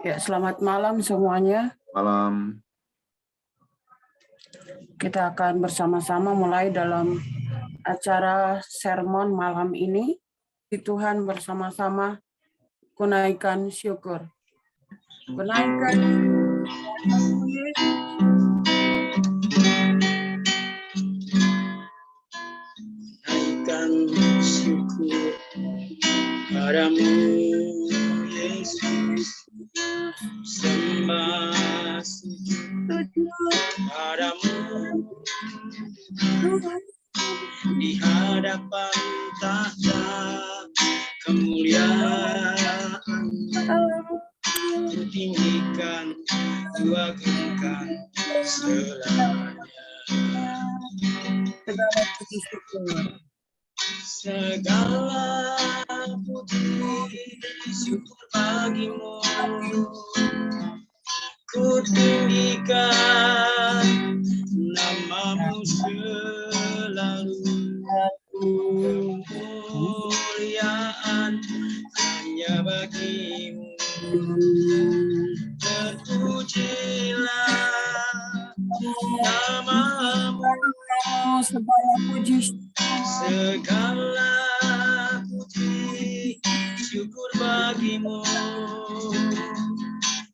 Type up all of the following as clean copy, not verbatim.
Ya, selamat malam semuanya. Malam. Kita akan bersama-sama mulai dalam acara sermon malam ini. Tuhan bersama-sama kunaikan syukur. Kunaikan syukur padamu Yesus, sembah padamu di hadapan tahta kemuliaan, tinggikan, tuakan selamanya. Segala puji syukur bagimu, ku tinggikan namamu selalu. Kemuliaan hanya bagimu, terpujilah namamu. Segala puji syukur bagimu,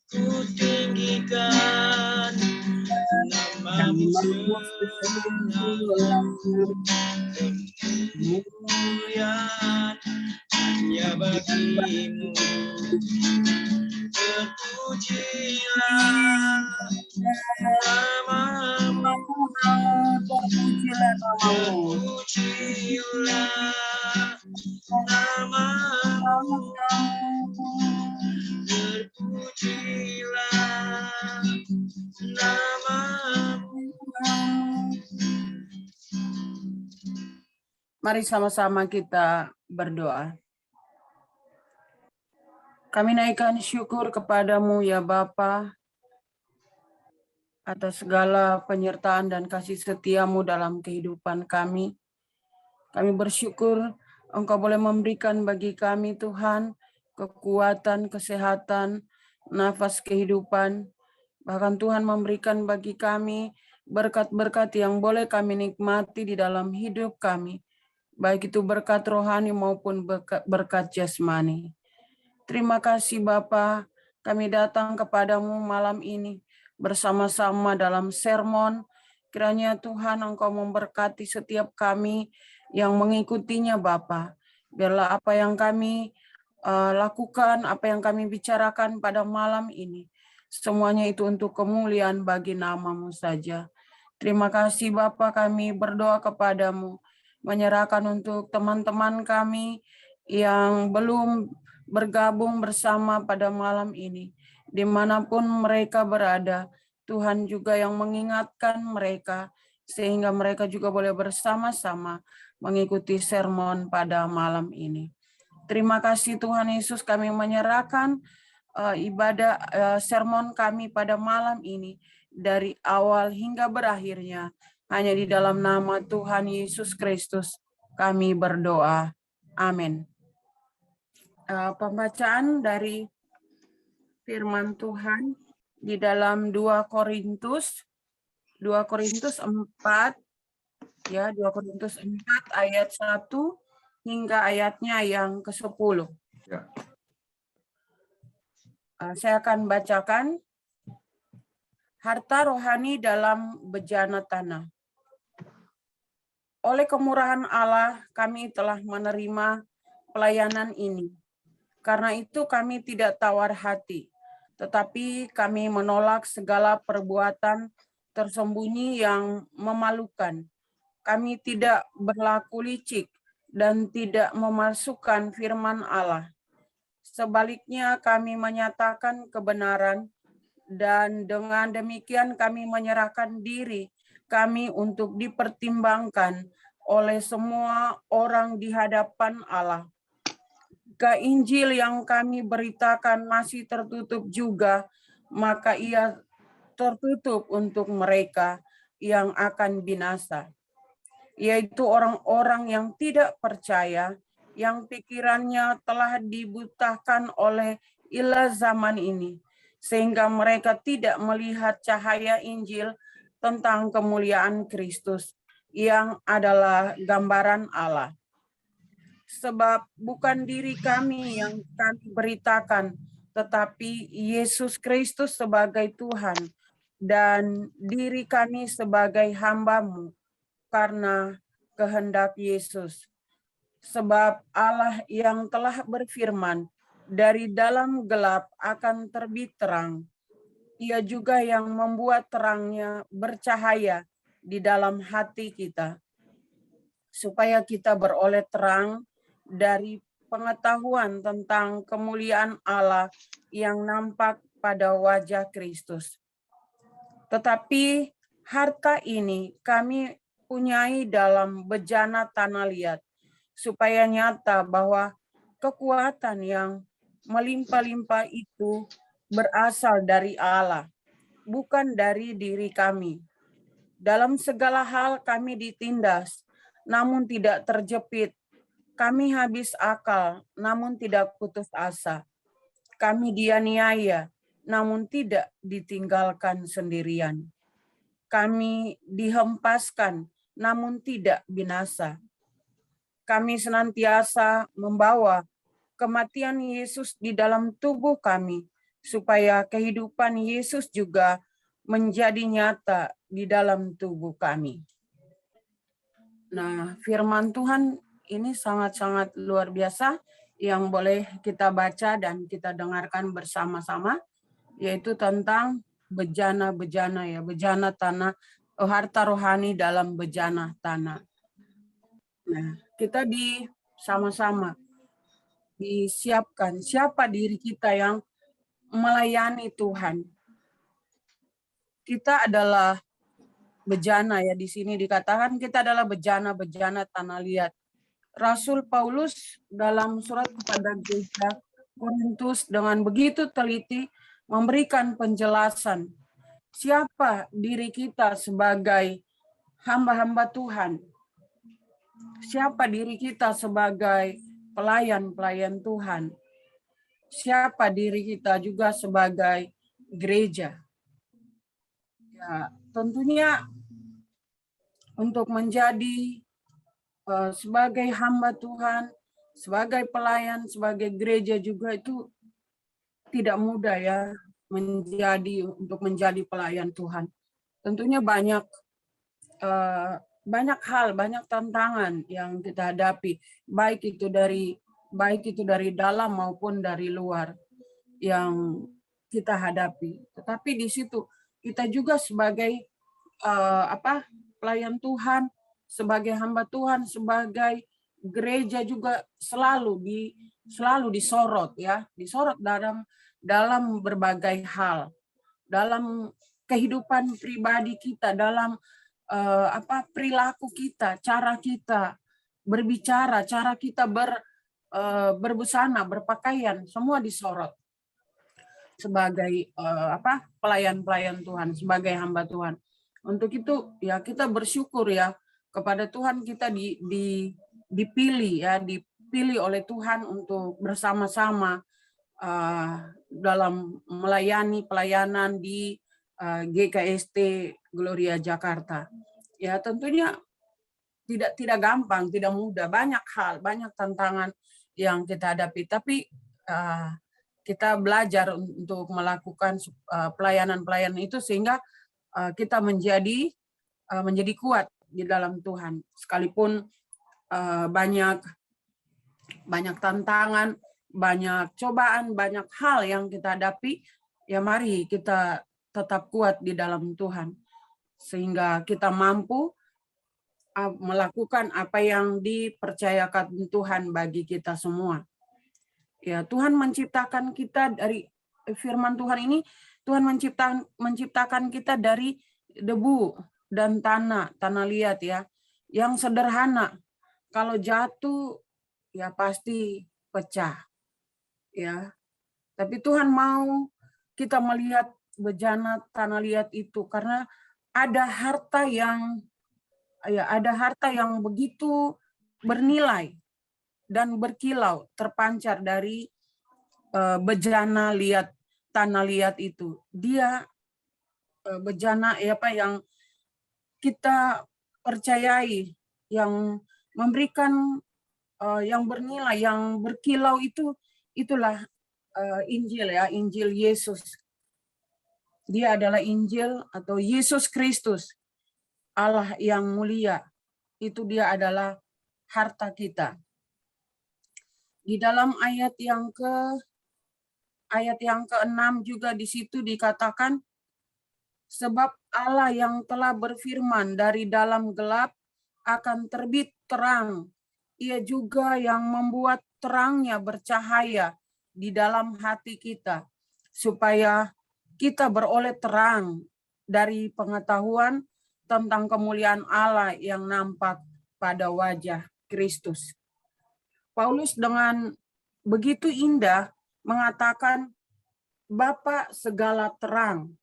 ku tinggikan namamu selalu. Kemuliaan hanya bagimu, terpujilah namamu, terpujilah namamu, terpujilah namamu. Mari sama-sama kita berdoa. Kami naikkan syukur kepadamu ya Bapa atas segala penyertaan dan kasih setiamu dalam kehidupan kami. Kami bersyukur Engkau boleh memberikan bagi kami Tuhan kekuatan, kesehatan, nafas kehidupan. Bahkan Tuhan memberikan bagi kami berkat-berkat yang boleh kami nikmati di dalam hidup kami. Baik itu berkat rohani maupun berkat jasmani. Terima kasih Bapa, kami datang kepadamu malam ini bersama-sama dalam sermon. Kiranya Tuhan Engkau memberkati setiap kami yang mengikutinya Bapa. Biarlah apa yang kami lakukan, apa yang kami bicarakan pada malam ini, semuanya itu untuk kemuliaan bagi nama-Mu saja. Terima kasih Bapa, kami berdoa kepadamu, menyerahkan untuk teman-teman kami yang belum bergabung bersama pada malam ini. Dimanapun mereka berada, Tuhan juga yang mengingatkan mereka, sehingga mereka juga boleh bersama-sama mengikuti sermon pada malam ini. Terima kasih Tuhan Yesus, kami menyerahkan ibadah sermon kami pada malam ini, dari awal hingga berakhirnya, hanya di dalam nama Tuhan Yesus Kristus kami berdoa. Amin. Pembacaan dari firman Tuhan di dalam 2 Korintus 4 ya, 2 Korintus 4 ayat 1 hingga ayatnya yang ke-10. Ya. Saya akan bacakan. Harta rohani dalam bejana tanah. Oleh kemurahan Allah, kami telah menerima pelayanan ini. Karena itu kami tidak tawar hati, tetapi kami menolak segala perbuatan tersembunyi yang memalukan. Kami tidak berlaku licik dan tidak memalsukan firman Allah. Sebaliknya kami menyatakan kebenaran, dan dengan demikian kami menyerahkan diri kami untuk dipertimbangkan oleh semua orang di hadapan Allah. Jika Injil yang kami beritakan masih tertutup juga, maka ia tertutup untuk mereka yang akan binasa, yaitu orang-orang yang tidak percaya, yang pikirannya telah dibutakan oleh ilah zaman ini, sehingga mereka tidak melihat cahaya Injil tentang kemuliaan Kristus yang adalah gambaran Allah. Sebab bukan diri kami yang kami beritakan, tetapi Yesus Kristus sebagai Tuhan dan diri kami sebagai hamba-Mu karena kehendak Yesus. Sebab Allah yang telah berfirman, dari dalam gelap akan terbit terang. Ia juga yang membuat terangnya bercahaya di dalam hati kita, supaya kita beroleh terang dari pengetahuan tentang kemuliaan Allah yang nampak pada wajah Kristus. Tetapi harta ini kami punyai dalam bejana tanah liat, supaya nyata bahwa kekuatan yang melimpah-limpah itu berasal dari Allah, bukan dari diri kami. Dalam segala hal kami ditindas, namun tidak terjepit. Kami habis akal, namun tidak putus asa. Kami dianiaya, namun tidak ditinggalkan sendirian. Kami dihempaskan, namun tidak binasa. Kami senantiasa membawa kematian Yesus di dalam tubuh kami, supaya kehidupan Yesus juga menjadi nyata di dalam tubuh kami. Nah, firman Tuhan ini sangat-sangat luar biasa yang boleh kita baca dan kita dengarkan bersama-sama, yaitu tentang bejana-bejana ya, bejana tanah, harta rohani dalam bejana tanah. Nah, kita sama-sama disiapkan siapa diri kita yang melayani Tuhan. Kita adalah bejana ya, di sini dikatakan kita adalah bejana-bejana tanah liat. Rasul Paulus dalam surat kepada gereja Korintus dengan begitu teliti memberikan penjelasan siapa diri kita sebagai hamba-hamba Tuhan. Siapa diri kita sebagai pelayan-pelayan Tuhan. Siapa diri kita juga sebagai gereja. Ya, tentunya untuk menjadi sebagai hamba Tuhan, sebagai pelayan, sebagai gereja juga itu tidak mudah ya untuk menjadi pelayan Tuhan. Tentunya banyak hal, banyak tantangan yang kita hadapi, baik itu dari dalam maupun dari luar yang kita hadapi. Tetapi di situ kita juga sebagai pelayan Tuhan, sebagai hamba Tuhan, sebagai gereja juga selalu disorot ya, disorot dalam berbagai hal, dalam kehidupan pribadi kita, dalam perilaku kita, cara kita berbicara, cara kita berbusana, berpakaian, semua disorot sebagai pelayan-pelayan Tuhan, sebagai hamba Tuhan. Untuk itu ya kita bersyukur ya kepada Tuhan, kita dipilih oleh Tuhan untuk bersama-sama dalam melayani pelayanan di GKST Gloria Jakarta. Ya tentunya tidak gampang, tidak mudah, banyak hal, banyak tantangan yang kita hadapi, tapi kita belajar untuk melakukan pelayanan-pelayanan itu sehingga kita menjadi kuat di dalam Tuhan. Sekalipun banyak tantangan, banyak cobaan, banyak hal yang kita hadapi, ya mari kita tetap kuat di dalam Tuhan. Sehingga kita mampu melakukan apa yang dipercayakan Tuhan bagi kita semua. Ya, Tuhan menciptakan kita dari firman Tuhan ini, Tuhan menciptakan kita dari debu dan tanah liat ya, yang sederhana. Kalau jatuh ya pasti pecah. Ya. Tapi Tuhan mau kita melihat bejana tanah liat itu karena ada harta yang begitu bernilai dan berkilau terpancar dari bejana liat tanah liat itu. Dia bejana yang kita percayai, yang memberikan yang bernilai, yang berkilau itulah Injil Injil Yesus. Dia adalah Injil atau Yesus Kristus, Allah yang mulia. Itu dia adalah harta kita. Di dalam ayat yang ke-6 juga di situ dikatakan, sebab Allah yang telah berfirman, dari dalam gelap akan terbit terang. Ia juga yang membuat terangnya bercahaya di dalam hati kita, supaya kita beroleh terang dari pengetahuan tentang kemuliaan Allah yang nampak pada wajah Kristus. Paulus dengan begitu indah mengatakan, Bapa segala terang,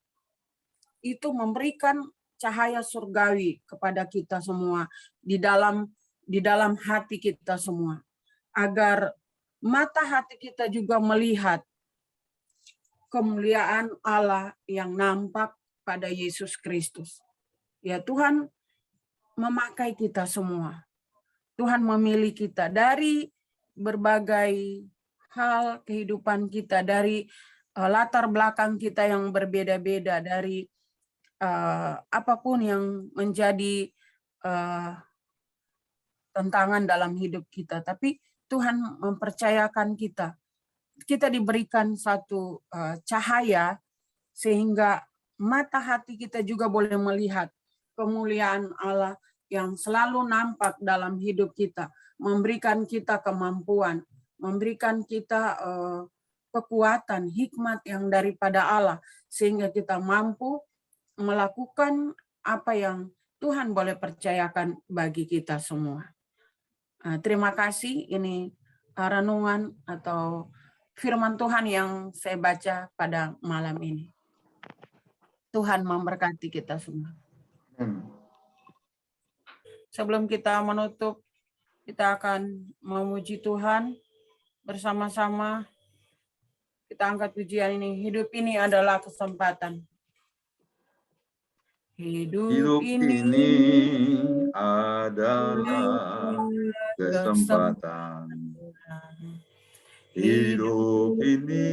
itu memberikan cahaya surgawi kepada kita semua di dalam hati kita semua, agar mata hati kita juga melihat kemuliaan Allah yang nampak pada Yesus Kristus. Ya, Tuhan memakai kita semua. Tuhan memilih kita dari berbagai hal kehidupan kita, dari latar belakang kita yang berbeda-beda, dari apapun yang menjadi tantangan dalam hidup kita. Tapi Tuhan mempercayakan kita. Kita diberikan satu cahaya sehingga mata hati kita juga boleh melihat kemuliaan Allah yang selalu nampak dalam hidup kita, memberikan kita kemampuan, memberikan kita kekuatan, hikmat yang daripada Allah, sehingga kita mampu melakukan apa yang Tuhan boleh percayakan bagi kita semua. Terima kasih, ini renungan atau firman Tuhan yang saya baca pada malam ini. Tuhan memberkati kita semua. Sebelum kita menutup, kita akan memuji Tuhan bersama-sama. Kita angkat pujian ini. Hidup ini adalah kesempatan. Hidup ini adalah kesempatan. Hidup ini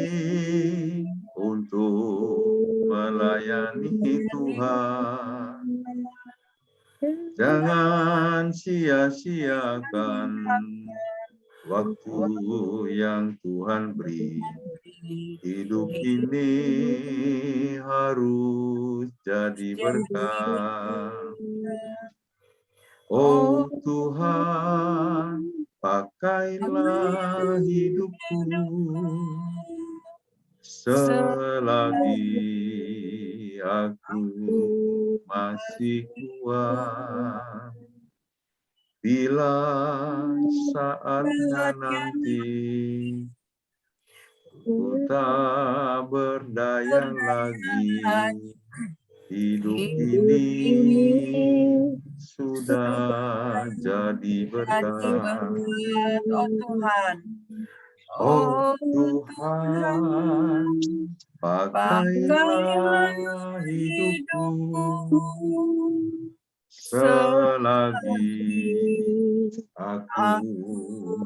untuk melayani Tuhan. Jangan sia-siakan waktu yang Tuhan beri. Hidup ini harus jadi berkat. Oh Tuhan, pakailah hidupku selagi aku masih kuat. Bila saatnya nanti ku tak berdaya lagi, hidup ini sudah jadi berkat. Oh Tuhan, Oh Tuhan, pakailah hidupku selagi aku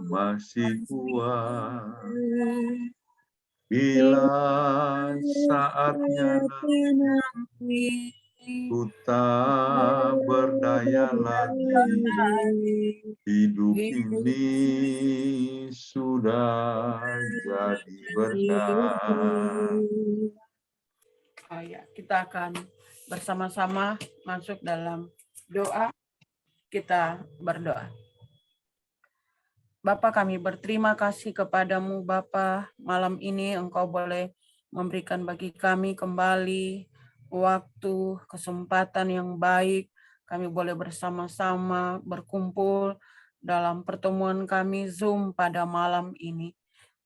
masih kuat. Bila saatnya nanti ku tak berdaya lagi, hidup ini sudah jadi berkat. Oh ya, kita akan bersama-sama masuk dalam doa. Kita berdoa. Bapa, kami berterima kasih kepadamu Bapa, malam ini Engkau boleh memberikan bagi kami kembali waktu, kesempatan yang baik. Kami boleh bersama-sama berkumpul dalam pertemuan kami Zoom pada malam ini.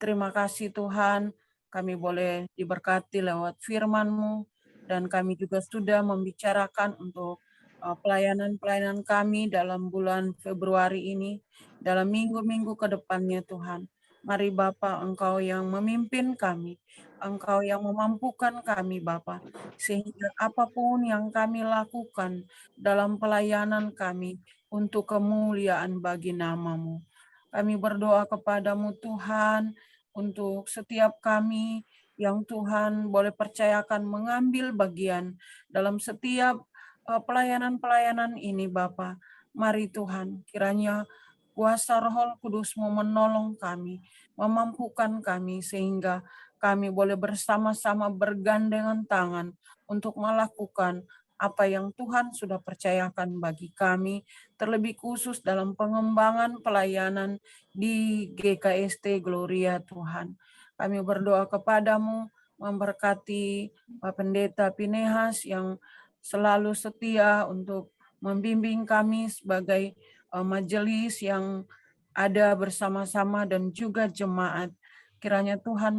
Terima kasih Tuhan, kami boleh diberkati lewat firman-Mu, dan kami juga sudah membicarakan untuk pelayanan-pelayanan kami dalam bulan Februari ini, dalam minggu-minggu ke depannya Tuhan. Mari Bapa, Engkau yang memimpin kami, Engkau yang memampukan kami Bapa, sehingga apapun yang kami lakukan dalam pelayanan kami untuk kemuliaan bagi nama-Mu. Kami berdoa kepadamu Tuhan, untuk setiap kami yang Tuhan boleh percayakan mengambil bagian dalam setiap pelayanan-pelayanan ini Bapa. Mari Tuhan, kiranya kuasa Roh Kudus-Mu menolong kami, memampukan kami sehingga kami boleh bersama-sama bergandengan tangan untuk melakukan apa yang Tuhan sudah percayakan bagi kami, terlebih khusus dalam pengembangan pelayanan di GKST Gloria Tuhan. Kami berdoa kepadamu, memberkati Pak Pendeta Pinehas yang selalu setia untuk membimbing kami sebagai majelis yang ada bersama-sama dan juga jemaat. Kiranya Tuhan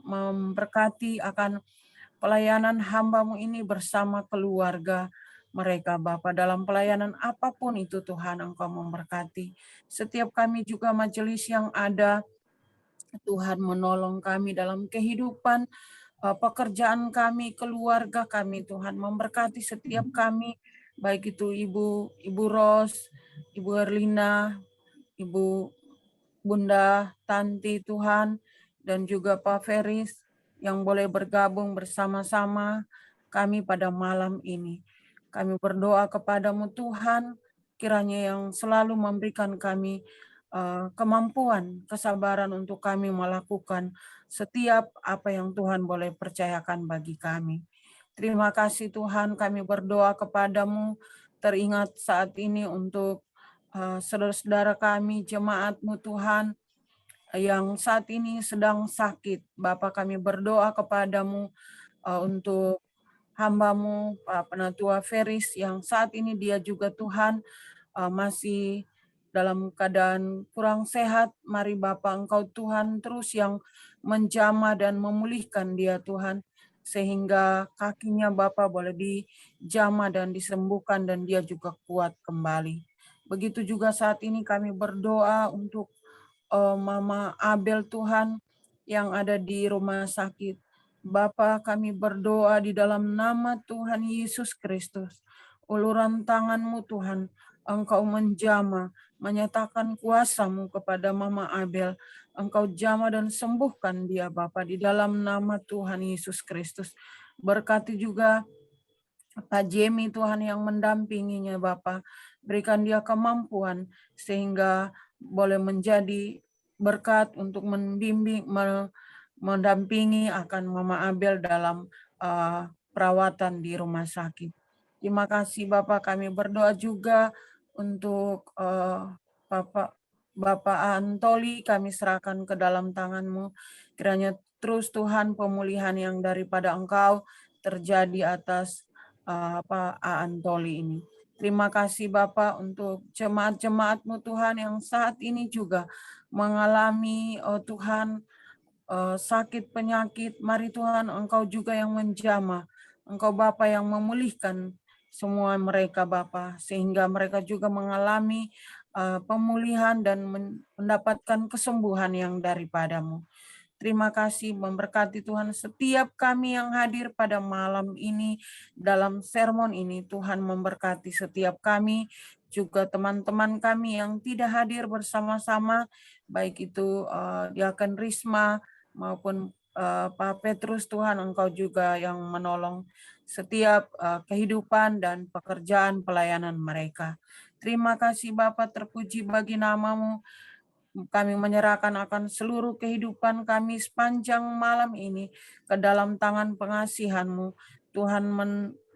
memberkati akan pelayanan hamba-Mu ini bersama keluarga mereka, Bapa. Dalam pelayanan apapun itu Tuhan, Engkau memberkati. Setiap kami juga majelis yang ada, Tuhan menolong kami dalam kehidupan, pekerjaan kami, keluarga kami, Tuhan memberkati setiap kami, baik itu Ibu Ros, Ibu Erlina, Ibu Bunda Tanti Tuhan, dan juga Pak Feris yang boleh bergabung bersama-sama kami pada malam ini. Kami berdoa kepadamu Tuhan, kiranya yang selalu memberikan kami kemampuan, kesabaran untuk kami melakukan setiap apa yang Tuhan boleh percayakan bagi kami. Terima kasih Tuhan, kami berdoa kepadamu, teringat saat ini untuk saudara-saudara kami, jemaat-Mu Tuhan, yang saat ini sedang sakit. Bapa, kami berdoa kepadamu untuk hamba-Mu, Pak Penatua Feris, yang saat ini dia juga Tuhan masih dalam keadaan kurang sehat. Mari Bapa, Engkau Tuhan terus yang menjamah dan memulihkan dia Tuhan, sehingga kakinya Bapa boleh dijamah dan disembuhkan dan dia juga kuat kembali. Begitu juga saat ini kami berdoa untuk Mama Abel Tuhan yang ada di rumah sakit. Bapa, kami berdoa di dalam nama Tuhan Yesus Kristus. Uluran tangan-Mu Tuhan, Engkau menjamah, menyatakan kuasa-Mu kepada Mama Abel. Engkau jamah dan sembuhkan dia Bapa di dalam nama Tuhan Yesus Kristus. Berkati juga Pak Jemi Tuhan yang mendampinginya Bapa. Berikan dia kemampuan sehingga boleh menjadi berkat untuk membimbing, mendampingi akan Mama Abel dalam perawatan di rumah sakit. Terima kasih Bapak, kami berdoa juga untuk Bapak Antoli, kami serahkan ke dalam tangan-Mu. Kiranya terus Tuhan pemulihan yang daripada Engkau terjadi atas Pak Antoli ini. Terima kasih Bapak untuk jemaat-jemaat-Mu Tuhan yang saat ini juga mengalami Tuhan sakit penyakit. Mari Tuhan Engkau juga yang menjamah. Engkau Bapa yang memulihkan semua mereka Bapa, sehingga mereka juga mengalami pemulihan dan mendapatkan kesembuhan yang daripada-Mu. Terima kasih, memberkati Tuhan setiap kami yang hadir pada malam ini, dalam sermon ini. Tuhan memberkati setiap kami, juga teman-teman kami yang tidak hadir bersama-sama, baik itu Diaken Risma maupun Pak Petrus. Tuhan, Engkau juga yang menolong setiap kehidupan dan pekerjaan pelayanan mereka. Terima kasih Bapa, terpuji bagi nama-Mu. Kami menyerahkan akan seluruh kehidupan kami sepanjang malam ini ke dalam tangan pengasihan-Mu. Tuhan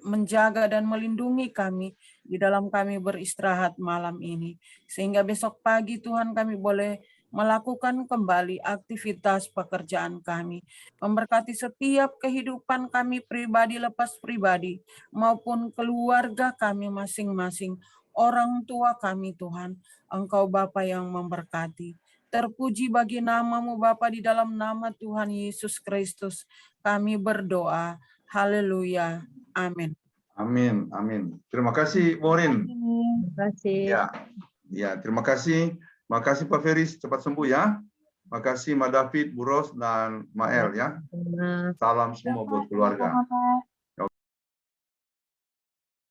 menjaga dan melindungi kami di dalam kami beristirahat malam ini. Sehingga besok pagi Tuhan kami boleh melakukan kembali aktivitas pekerjaan kami. Memberkati setiap kehidupan kami pribadi lepas pribadi maupun keluarga kami masing-masing. Orang tua kami Tuhan, Engkau Bapa yang memberkati. Terpuji bagi nama-Mu Bapa, di dalam nama Tuhan Yesus Kristus kami berdoa. Haleluya. Amin. Amin, amin. Terima kasih, Maureen. Terima kasih. Ya, terima kasih. Makasih Pak Feris, cepat sembuh ya. Makasih Ma David, Bu Ros, dan Mael ya. Salam semua buat keluarga.